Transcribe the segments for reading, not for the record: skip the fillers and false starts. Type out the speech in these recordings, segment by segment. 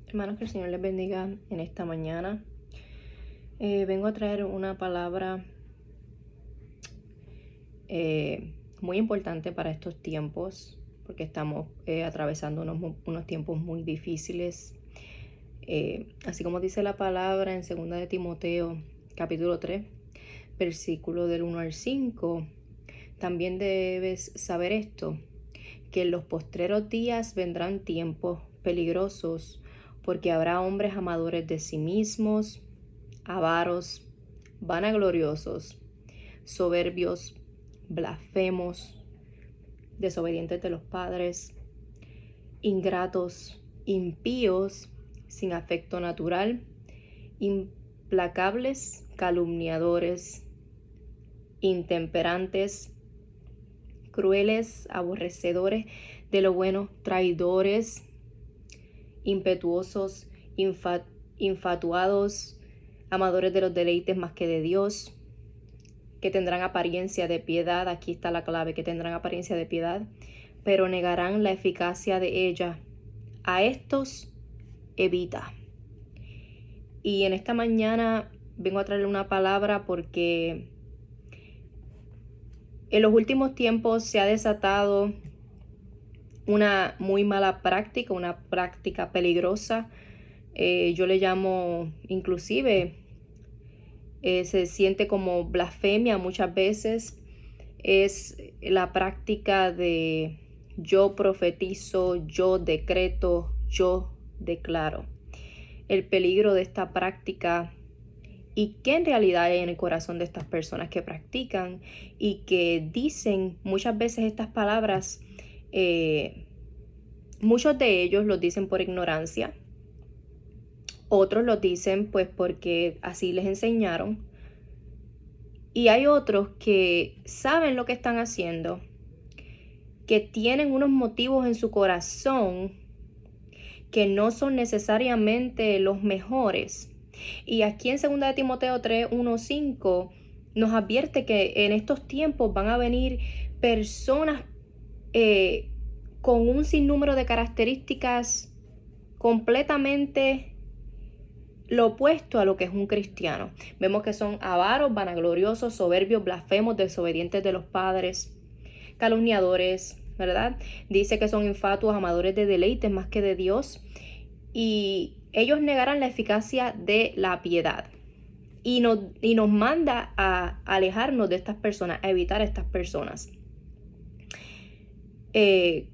Hermanos, que el Señor les bendiga en esta mañana. Vengo a traer una palabra muy importante para estos tiempos, porque estamos atravesando unos tiempos muy difíciles. Así como dice la palabra en 2 de Timoteo, capítulo 3, versículo del 1 al 5, también debes saber esto, que en los postreros días vendrán tiempos peligrosos, porque habrá hombres amadores de sí mismos, avaros, vanagloriosos, soberbios, blasfemos, desobedientes de los padres, ingratos, impíos, sin afecto natural, implacables, calumniadores, intemperantes, crueles, aborrecedores de lo bueno, traidores, impetuosos, infatuados, amadores de los deleites más que de Dios, que tendrán apariencia de piedad. Aquí está la clave: que tendrán apariencia de piedad, pero negarán la eficacia de ella. A estos evita. Y en esta mañana vengo a traerle una palabra porque en los últimos tiempos se ha desatado una muy mala práctica, una práctica peligrosa. Yo le llamo, inclusive, se siente como blasfemia muchas veces. Es la práctica de yo profetizo, yo decreto, yo declaro. El peligro de esta práctica y qué en realidad hay en el corazón de estas personas que practican y que dicen muchas veces estas palabras. Muchos de ellos los dicen por ignorancia, otros los dicen pues porque así les enseñaron, y hay otros que saben lo que están haciendo, que tienen unos motivos en su corazón que no son necesariamente los mejores. Y aquí en 2 de Timoteo 3, 1, 5 nos advierte que en estos tiempos van a venir personas con un sinnúmero de características completamente lo opuesto a lo que es un cristiano. Vemos que son avaros, vanagloriosos, soberbios, blasfemos, desobedientes de los padres, calumniadores, ¿verdad? Dice que son infatuos, amadores de deleites más que de Dios, y ellos negarán la eficacia de la piedad. Y nos manda a alejarnos de estas personas, a evitar a estas personas.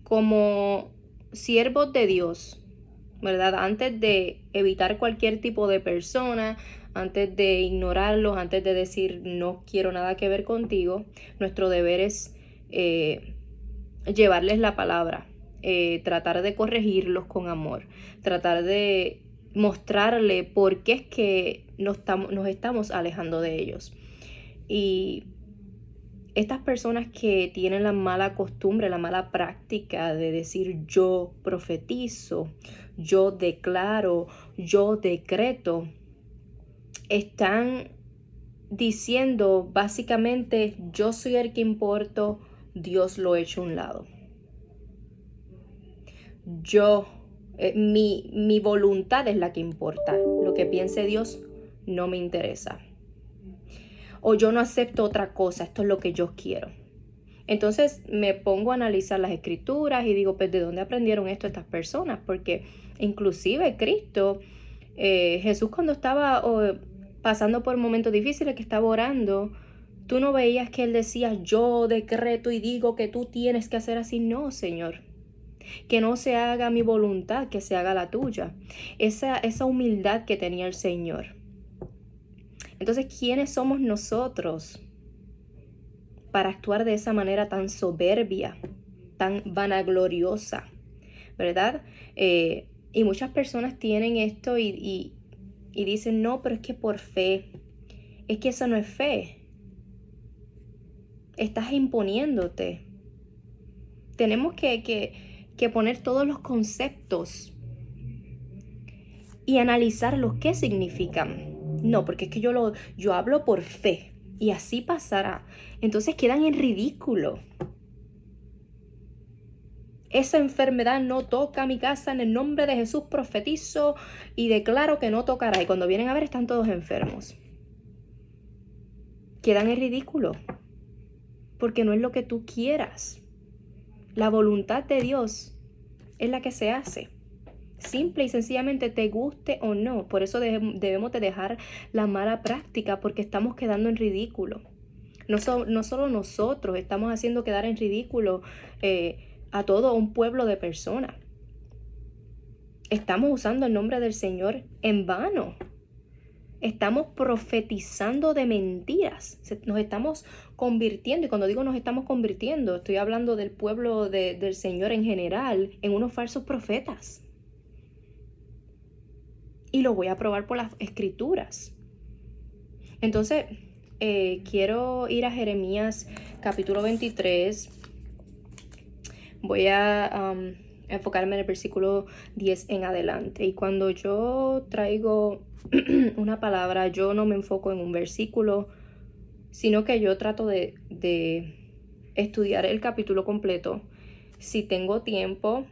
Como siervos de Dios, ¿verdad? Antes de evitar cualquier tipo de persona, antes de ignorarlos, antes de decir no quiero nada que ver contigo, nuestro deber es llevarles la palabra, tratar de corregirlos con amor, tratar de mostrarle por qué es que nos estamos alejando de ellos. Y estas personas que tienen la mala costumbre, la mala práctica de decir yo profetizo, yo declaro, yo decreto, están diciendo básicamente yo soy el que importo, Dios lo echa a un lado. Mi voluntad es la que importa, lo que piense Dios no me interesa. O yo no acepto otra cosa, esto es lo que yo quiero. Entonces me pongo a analizar las escrituras y digo, pues, ¿de dónde aprendieron esto estas personas? Porque inclusive Cristo, Jesús, cuando estaba pasando por momentos difíciles, que estaba orando, tú no veías que él decía, yo decreto y digo que tú tienes que hacer así. No, Señor, que no se haga mi voluntad, que se haga la tuya. Esa humildad que tenía el Señor. Entonces, ¿quiénes somos nosotros para actuar de esa manera tan soberbia, tan vanagloriosa, ¿verdad? Y muchas personas tienen esto y dicen, no, pero es que por fe. Es que eso no es fe. Estás imponiéndote. Tenemos que poner todos los conceptos y analizarlos, qué significan. No, porque es que yo hablo por fe y así pasará. Entonces quedan en ridículo. Esa enfermedad no toca mi casa, en el nombre de Jesús profetizo y declaro que no tocará. Y cuando vienen a ver están todos enfermos. Quedan en ridículo, porque no es lo que tú quieras. La voluntad de Dios es la que se hace. Simple y sencillamente, te guste o no. Por eso debemos de dejar la mala práctica, porque estamos quedando en ridículo. No solo nosotros estamos haciendo quedar en ridículo a todo un pueblo de personas. Estamos usando el nombre del Señor en vano. Estamos profetizando de mentiras. Nos estamos convirtiendo, y cuando digo nos estamos convirtiendo, estoy hablando del pueblo del Señor en general, en unos falsos profetas. Y lo voy a probar por las escrituras. Entonces, quiero ir a Jeremías capítulo 23. Voy a enfocarme en el versículo 10 en adelante. Y cuando yo traigo una palabra, yo no me enfoco en un versículo, sino que yo trato de estudiar el capítulo completo. Si tengo tiempo,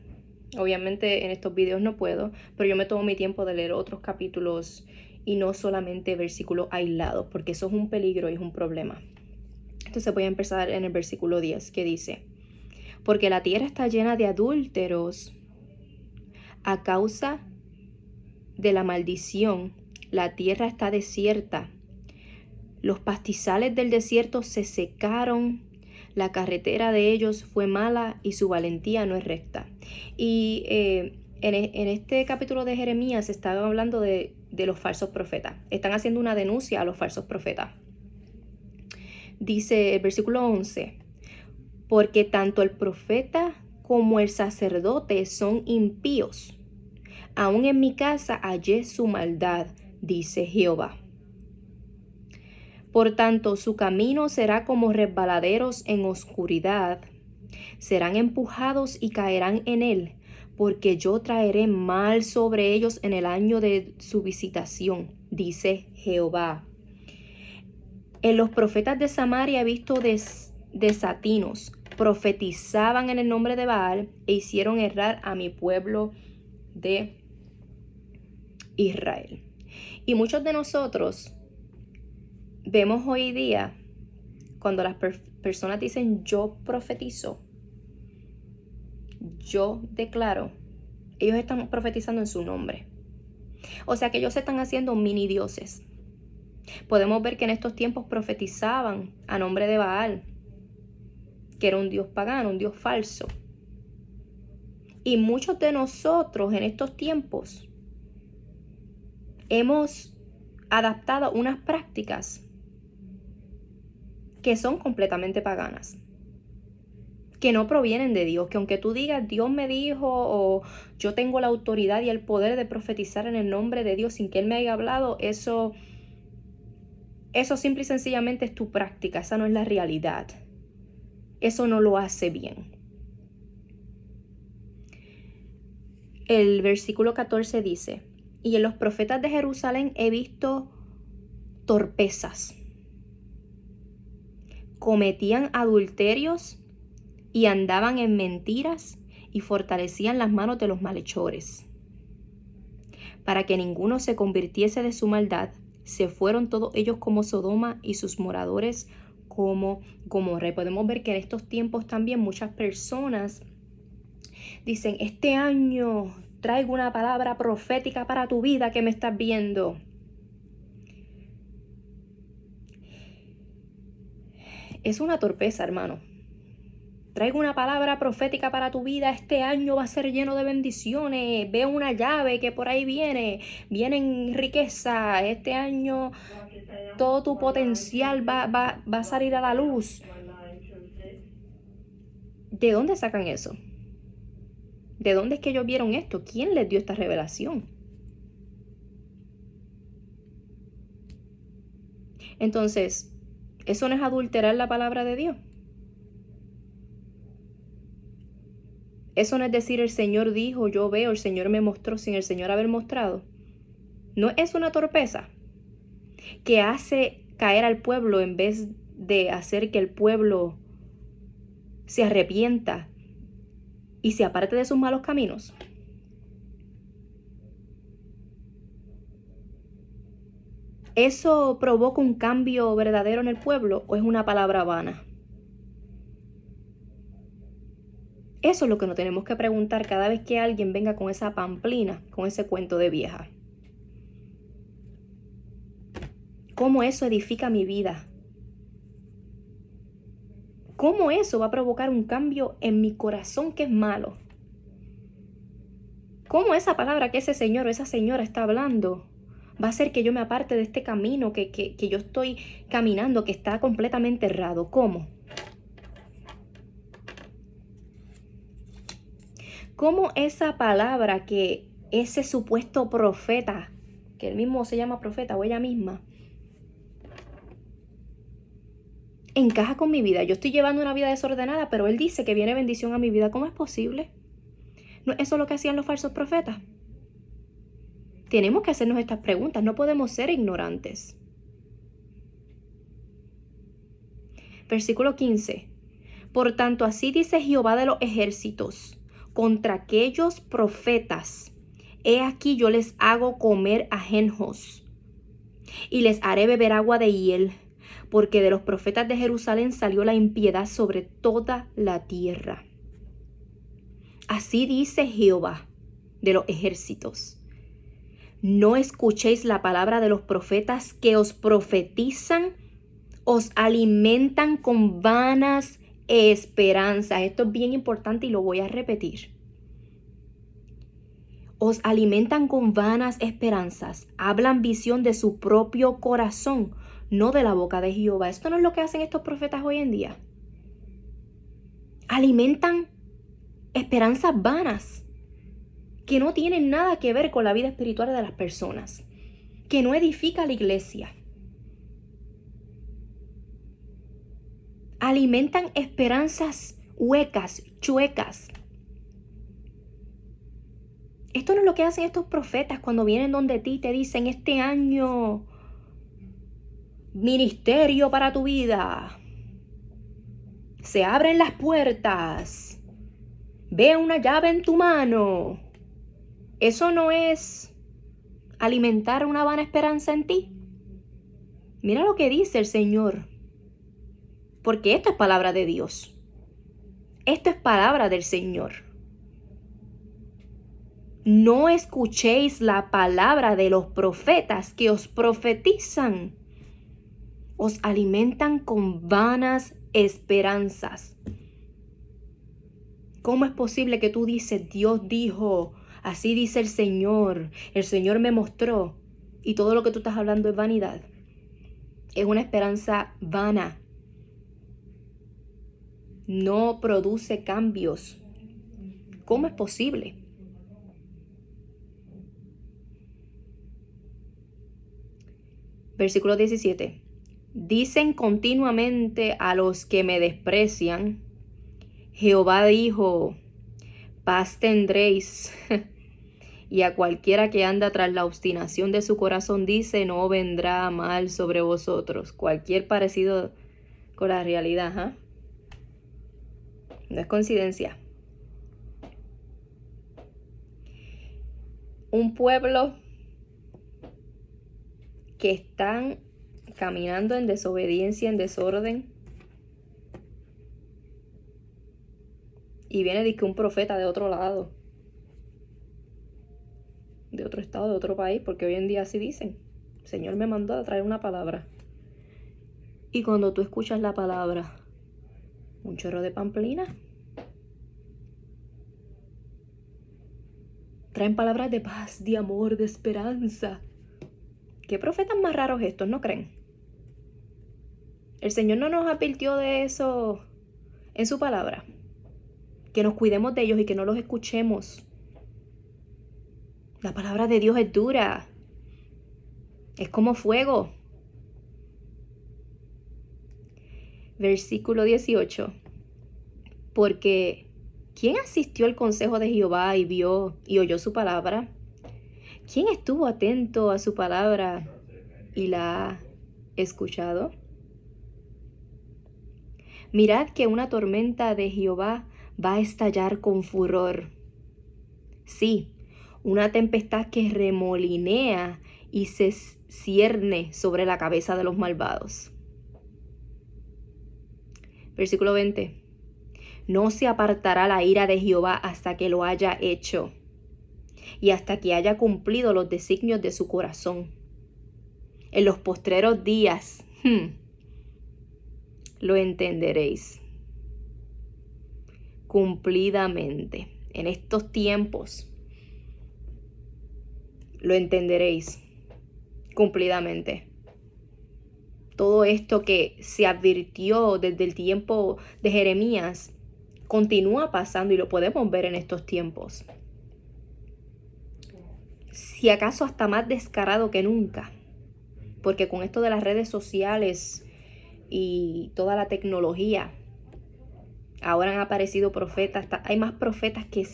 obviamente en estos videos no puedo, pero yo me tomo mi tiempo de leer otros capítulos y no solamente versículos aislados, porque eso es un peligro y es un problema. Entonces voy a empezar en el versículo 10, que dice: porque la tierra está llena de adúlteros a causa de la maldición. La tierra está desierta. Los pastizales del desierto se secaron. La carretera de ellos fue mala y su valentía no es recta. Y en este capítulo de Jeremías se está hablando de los falsos profetas. Están haciendo una denuncia a los falsos profetas. Dice el versículo 11: porque tanto el profeta como el sacerdote son impíos. Aún en mi casa hallé su maldad, dice Jehová. Por tanto, su camino será como resbaladeros en oscuridad. Serán empujados y caerán en él, porque yo traeré mal sobre ellos en el año de su visitación, dice Jehová. En los profetas de Samaria he visto desatinos. Profetizaban en el nombre de Baal e hicieron errar a mi pueblo de Israel. Y muchos de nosotros vemos hoy día, cuando las personas dicen yo profetizo, yo declaro, ellos están profetizando en su nombre. O sea que ellos se están haciendo mini dioses. Podemos ver que en estos tiempos profetizaban a nombre de Baal, que era un dios pagano, un dios falso. Y muchos de nosotros en estos tiempos hemos adaptado unas prácticas que son completamente paganas, que no provienen de Dios, que aunque tú digas Dios me dijo o yo tengo la autoridad y el poder de profetizar en el nombre de Dios sin que Él me haya hablado, eso simple y sencillamente es tu práctica, esa no es la realidad. Eso no lo hace bien. El versículo 14 dice: y en los profetas de Jerusalén he visto torpezas. Cometían adulterios y andaban en mentiras y fortalecían las manos de los malhechores. Para que ninguno se convirtiese de su maldad, se fueron todos ellos como Sodoma y sus moradores como Gomorra. Y podemos ver que en estos tiempos también muchas personas dicen: este año traigo una palabra profética para tu vida que me estás viendo. Es una torpeza, hermano. Traigo una palabra profética para tu vida. Este año va a ser lleno de bendiciones. Veo una llave que por ahí viene. Viene riqueza. Este año todo tu potencial va a salir a la luz. ¿De dónde sacan eso? ¿De dónde es que ellos vieron esto? ¿Quién les dio esta revelación? Entonces, ¿eso no es adulterar la palabra de Dios? Eso no es decir el Señor dijo, yo veo, el Señor me mostró sin el Señor haber mostrado. ¿No es una torpeza que hace caer al pueblo en vez de hacer que el pueblo se arrepienta y se aparte de sus malos caminos? ¿Eso provoca un cambio verdadero en el pueblo o es una palabra vana? Eso es lo que nos tenemos que preguntar cada vez que alguien venga con esa pamplina, con ese cuento de vieja. ¿Cómo eso edifica mi vida? ¿Cómo eso va a provocar un cambio en mi corazón que es malo? ¿Cómo esa palabra que ese señor o esa señora está hablando va a hacer que yo me aparte de este camino que yo estoy caminando, que está completamente errado? ¿Cómo? ¿Cómo esa palabra que ese supuesto profeta, que él mismo se llama profeta o ella misma, encaja con mi vida? Yo estoy llevando una vida desordenada, pero él dice que viene bendición a mi vida. ¿Cómo es posible? ¿No es eso lo que hacían los falsos profetas? Tenemos que hacernos estas preguntas, no podemos ser ignorantes. Versículo 15. Por tanto, así dice Jehová de los ejércitos, contra aquellos profetas, he aquí yo les hago comer ajenjos, y les haré beber agua de hiel, porque de los profetas de Jerusalén salió la impiedad sobre toda la tierra. Así dice Jehová de los ejércitos. No escuchéis la palabra de los profetas que os profetizan, os alimentan con vanas esperanzas. Esto es bien importante y lo voy a repetir. Os alimentan con vanas esperanzas, hablan visión de su propio corazón, no de la boca de Jehová. Esto no es lo que hacen estos profetas hoy en día. Alimentan esperanzas vanas que no tienen nada que ver con la vida espiritual de las personas, que no edifica la iglesia. Alimentan esperanzas huecas, chuecas. Esto no es lo que hacen estos profetas cuando vienen donde ti y te dicen: este año, ministerio para tu vida. Se abren las puertas. Ve una llave en tu mano. Eso no es alimentar una vana esperanza en ti. Mira lo que dice el Señor. Porque esto es palabra de Dios. Esto es palabra del Señor. No escuchéis la palabra de los profetas que os profetizan. Os alimentan con vanas esperanzas. ¿Cómo es posible que tú dices: Dios dijo, así dice el Señor me mostró, y todo lo que tú estás hablando es vanidad? Es una esperanza vana. No produce cambios. ¿Cómo es posible? Versículo 17. Dicen continuamente a los que me desprecian: Jehová dijo, paz tendréis. Y a cualquiera que anda tras la obstinación de su corazón dice: no vendrá mal sobre vosotros. Cualquier parecido con la realidad, no es coincidencia. Un pueblo que están caminando en desobediencia, en desorden, y viene de que un profeta de otro lado, de otro estado, de otro país, porque hoy en día así dicen: el Señor me mandó a traer una palabra. Y cuando tú escuchas la palabra, un chorro de pamplina, traen palabras de paz, de amor, de esperanza. ¿Qué profetas más raros estos, no creen? El Señor no nos advirtió de eso en su palabra. Que nos cuidemos de ellos y que no los escuchemos. La palabra de Dios es dura. Es como fuego. Versículo 18. Porque ¿quién asistió al consejo de Jehová y vio y oyó su palabra? ¿Quién estuvo atento a su palabra y la ha escuchado? Mirad que una tormenta de Jehová va a estallar con furor. Sí, una tempestad que remolinea y se cierne sobre la cabeza de los malvados. Versículo 20. No se apartará la ira de Jehová hasta que lo haya hecho y hasta que haya cumplido los designios de su corazón. En los postreros días lo entenderéis cumplidamente. En estos tiempos lo entenderéis cumplidamente. Todo esto que se advirtió desde el tiempo de Jeremías continúa pasando y lo podemos ver en estos tiempos. Si acaso hasta más descarado que nunca, porque con esto de las redes sociales y toda la tecnología, ahora han aparecido profetas, hay más profetas que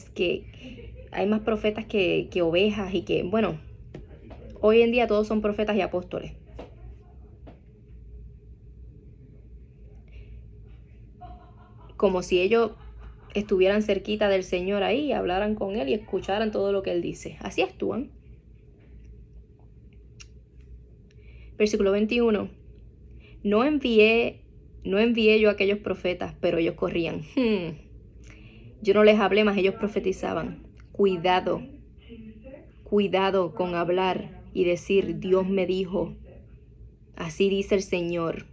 ovejas y que, bueno, hoy en día todos son profetas y apóstoles. Como si ellos estuvieran cerquita del Señor ahí, hablaran con Él y escucharan todo lo que Él dice. Así actúan. Versículo 21. No envié yo a aquellos profetas, pero ellos corrían. Yo no les hablé, mas ellos profetizaban. Cuidado con hablar y decir, Dios me dijo, así dice el Señor.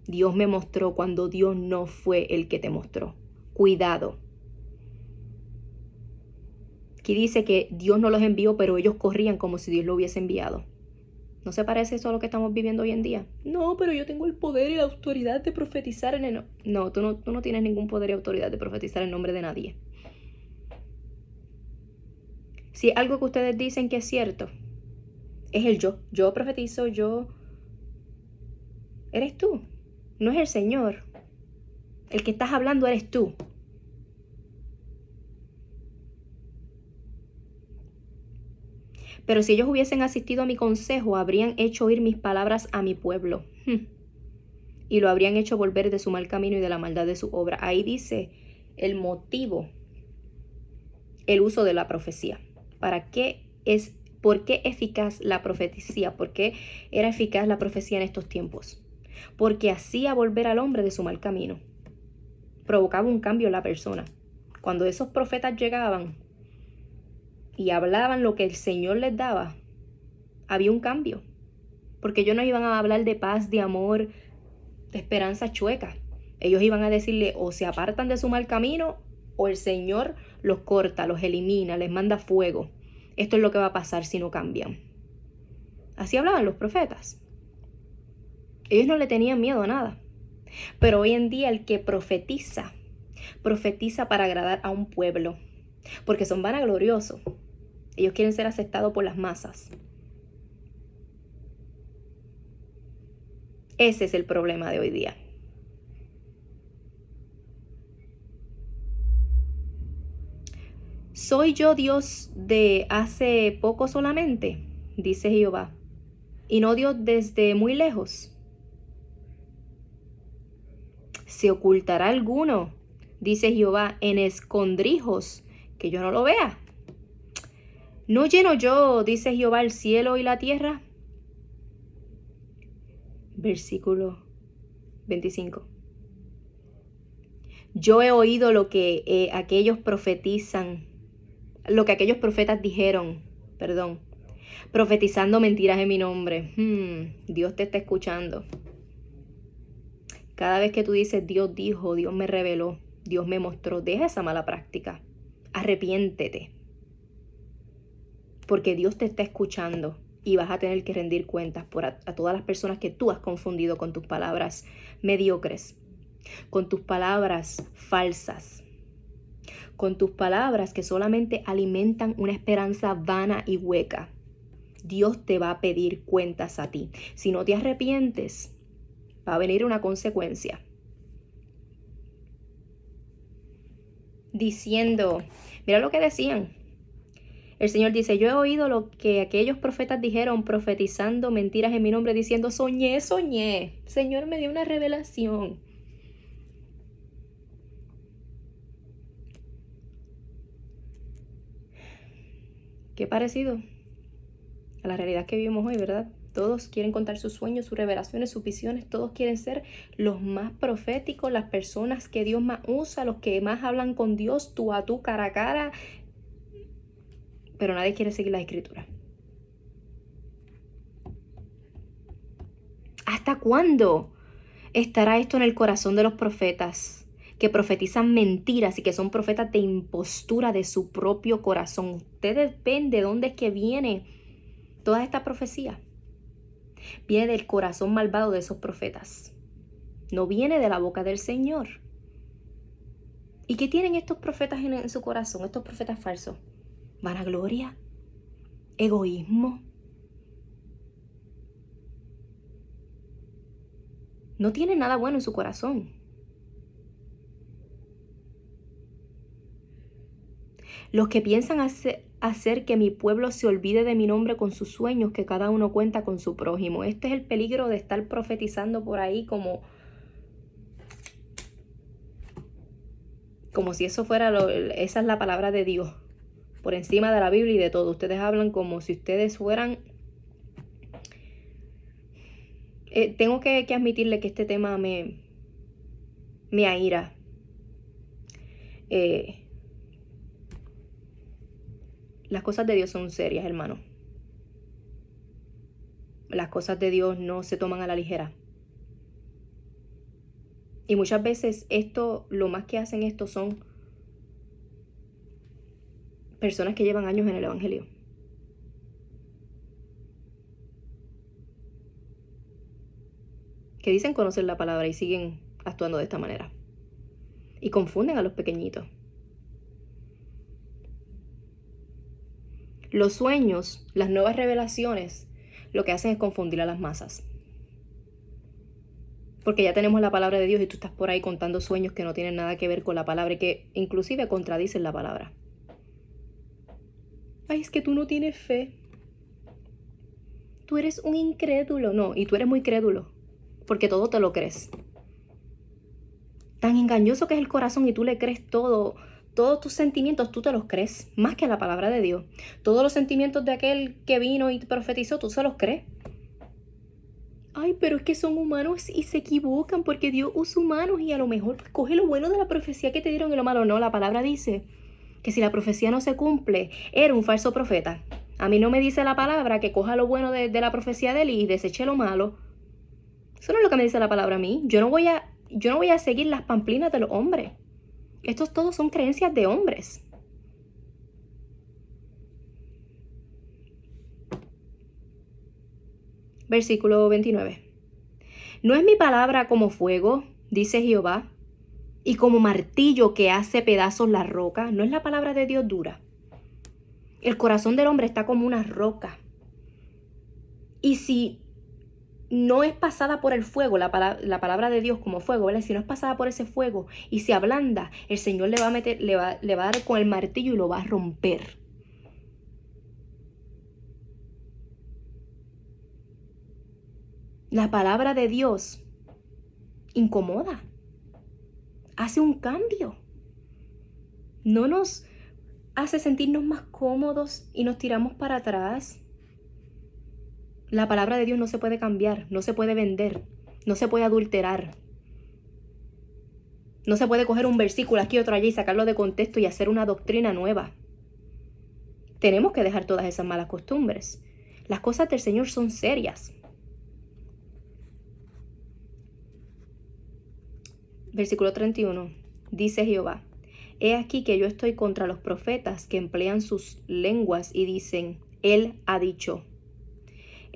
Dios me mostró cuando Dios no fue el que te mostró. Cuidado. Aquí dice que Dios no los envió, pero ellos corrían como si Dios lo hubiese enviado. ¿No se parece eso a lo que estamos viviendo hoy en día? No, pero yo tengo el poder y la autoridad de profetizar en el... No, tú no tienes ningún poder y autoridad de profetizar en nombre de nadie. Si algo que ustedes dicen que es cierto, es el yo. Yo profetizo, yo... Eres tú. No es el Señor. El que estás hablando eres tú. Pero si ellos hubiesen asistido a mi consejo, habrían hecho oír mis palabras a mi pueblo. Y lo habrían hecho volver de su mal camino y de la maldad de su obra. Ahí dice el motivo, el uso de la profecía. ¿Por qué eficaz la profecía? ¿Por qué era eficaz la profecía en estos tiempos? Porque hacía volver al hombre de su mal camino. Provocaba un cambio en la persona. Cuando esos profetas llegaban y hablaban lo que el Señor les daba, había un cambio. Porque ellos no iban a hablar de paz, de amor, de esperanza chueca. Ellos iban a decirle o se apartan de su mal camino o el Señor los corta, los elimina, les manda fuego. Esto es lo que va a pasar si no cambian. Así hablaban los profetas. Ellos no le tenían miedo a nada. Pero hoy en día el que profetiza para agradar a un pueblo, porque son vanagloriosos. Ellos quieren ser aceptados por las masas. Ese es el problema de hoy día. ¿Soy yo Dios de hace poco solamente? Dice Jehová. ¿Y no Dios desde muy lejos? ¿Se ocultará alguno? Dice Jehová, en escondrijos, que yo no lo vea. ¿No lleno yo, dice Jehová, el cielo y la tierra? Versículo 25. Yo he oído lo que aquellos profetas dijeron, profetizando mentiras en mi nombre. Dios te está escuchando. Cada vez que tú dices, Dios dijo, Dios me reveló, Dios me mostró, deja esa mala práctica. Arrepiéntete. Porque Dios te está escuchando y vas a tener que rendir cuentas a todas las personas que tú has confundido con tus palabras mediocres, con tus palabras falsas, con tus palabras que solamente alimentan una esperanza vana y hueca. Dios te va a pedir cuentas a ti. Si no te arrepientes, va a venir una consecuencia. Diciendo, mira lo que decían. El Señor dice, yo he oído lo que aquellos profetas dijeron, profetizando mentiras en mi nombre, diciendo, soñé. Señor me dio una revelación. Qué parecido a la realidad que vivimos hoy, ¿verdad? Todos quieren contar sus sueños, sus revelaciones, sus visiones. Todos quieren ser los más proféticos, las personas que Dios más usa, los que más hablan con Dios, tú a tú, cara a cara. Pero nadie quiere seguir la escritura. ¿Hasta cuándo estará esto en el corazón de los profetas? Que profetizan mentiras y que son profetas de impostura de su propio corazón. Ustedes ven de dónde es que viene toda esta profecía. Viene del corazón malvado de esos profetas. No viene de la boca del Señor. ¿Y qué tienen estos profetas en su corazón, estos profetas falsos? Vanagloria, egoísmo. No tienen nada bueno en su corazón. Los que piensan hacer que mi pueblo se olvide de mi nombre con sus sueños, que cada uno cuenta con su prójimo. Este es el peligro de estar profetizando por ahí como si eso fuera, esa es la palabra de Dios, por encima de la Biblia y de todo. Ustedes hablan como si ustedes fueran... tengo que admitirle que este tema me aira. Las cosas de Dios son serias, hermano. Las cosas de Dios no se toman a la ligera. Y muchas veces lo más que hacen esto son personas que llevan años en el Evangelio. Que dicen conocer la palabra y siguen actuando de esta manera. Y confunden a los pequeñitos. Los sueños, las nuevas revelaciones, lo que hacen es confundir a las masas. Porque ya tenemos la palabra de Dios y tú estás por ahí contando sueños que no tienen nada que ver con la palabra y que inclusive contradicen la palabra. Ay, es que tú no tienes fe. Tú eres un incrédulo. No, y tú eres muy crédulo, porque todo te lo crees. Tan engañoso que es el corazón y tú le crees todo. Todos tus sentimientos tú te los crees, más que la palabra de Dios. Todos los sentimientos de aquel que vino y profetizó, tú se los crees. Ay, pero es que son humanos y se equivocan porque Dios usa humanos y a lo mejor pues, coge lo bueno de la profecía que te dieron y lo malo no. La palabra dice que si la profecía no se cumple, era un falso profeta. A mí no me dice la palabra que coja lo bueno de la profecía de él y deseche lo malo. Eso no es lo que me dice la palabra a mí. Yo no voy a seguir las pamplinas de los hombres. Estos todos son creencias de hombres. Versículo 29. ¿No es mi palabra como fuego, dice Jehová, y como martillo que hace pedazos la roca? ¿No es la palabra de Dios dura? El corazón del hombre está como una roca. Y si no es pasada por el fuego, la palabra de Dios como fuego, ¿vale? Si no es pasada por ese fuego y se ablanda, el Señor le va a dar con el martillo y lo va a romper. La palabra de Dios incomoda, hace un cambio. No nos hace sentirnos más cómodos y nos tiramos para atrás. La palabra de Dios no se puede cambiar, no se puede vender, no se puede adulterar. No se puede coger un versículo aquí, otro allí y sacarlo de contexto y hacer una doctrina nueva. Tenemos que dejar todas esas malas costumbres. Las cosas del Señor son serias. Versículo 31. Dice Jehová: He aquí que yo estoy contra los profetas que emplean sus lenguas y dicen, Él ha dicho.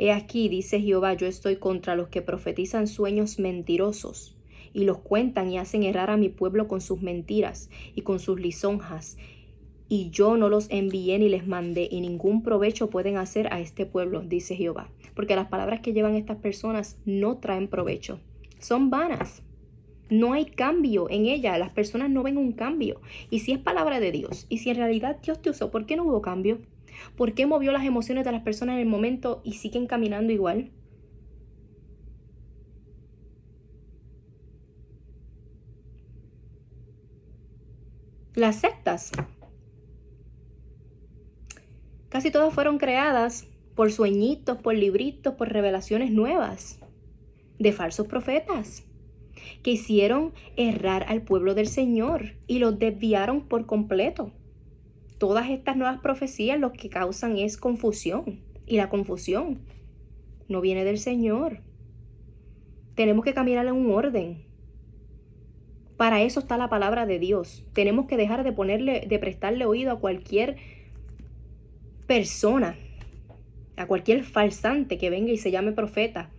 He aquí, dice Jehová, yo estoy contra los que profetizan sueños mentirosos y los cuentan y hacen errar a mi pueblo con sus mentiras y con sus lisonjas. Y yo no los envié ni les mandé, y ningún provecho pueden hacer a este pueblo, dice Jehová. Porque las palabras que llevan estas personas no traen provecho. Son vanas. No hay cambio en ellas. Las personas no ven un cambio. Y si es palabra de Dios, y si en realidad Dios te usó, ¿por qué no hubo cambio? ¿Por qué movió las emociones de las personas en el momento y siguen caminando igual? Las sectas. Casi todas fueron creadas por sueñitos, por libritos, por revelaciones nuevas de falsos profetas que hicieron errar al pueblo del Señor y los desviaron por completo. Todas estas nuevas profecías lo que causan es confusión, y la confusión no viene del Señor. Tenemos que caminar en un orden. Para eso está la palabra de Dios. Tenemos que dejar de prestarle oído a cualquier persona, a cualquier falsante que venga y se llame profeta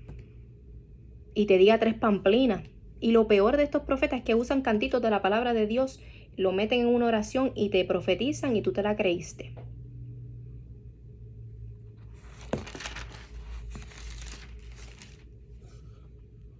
y te diga 3 pamplinas. Y lo peor de estos profetas es que usan cantitos de la palabra de Dios, lo meten en una oración y te profetizan y tú te la creíste.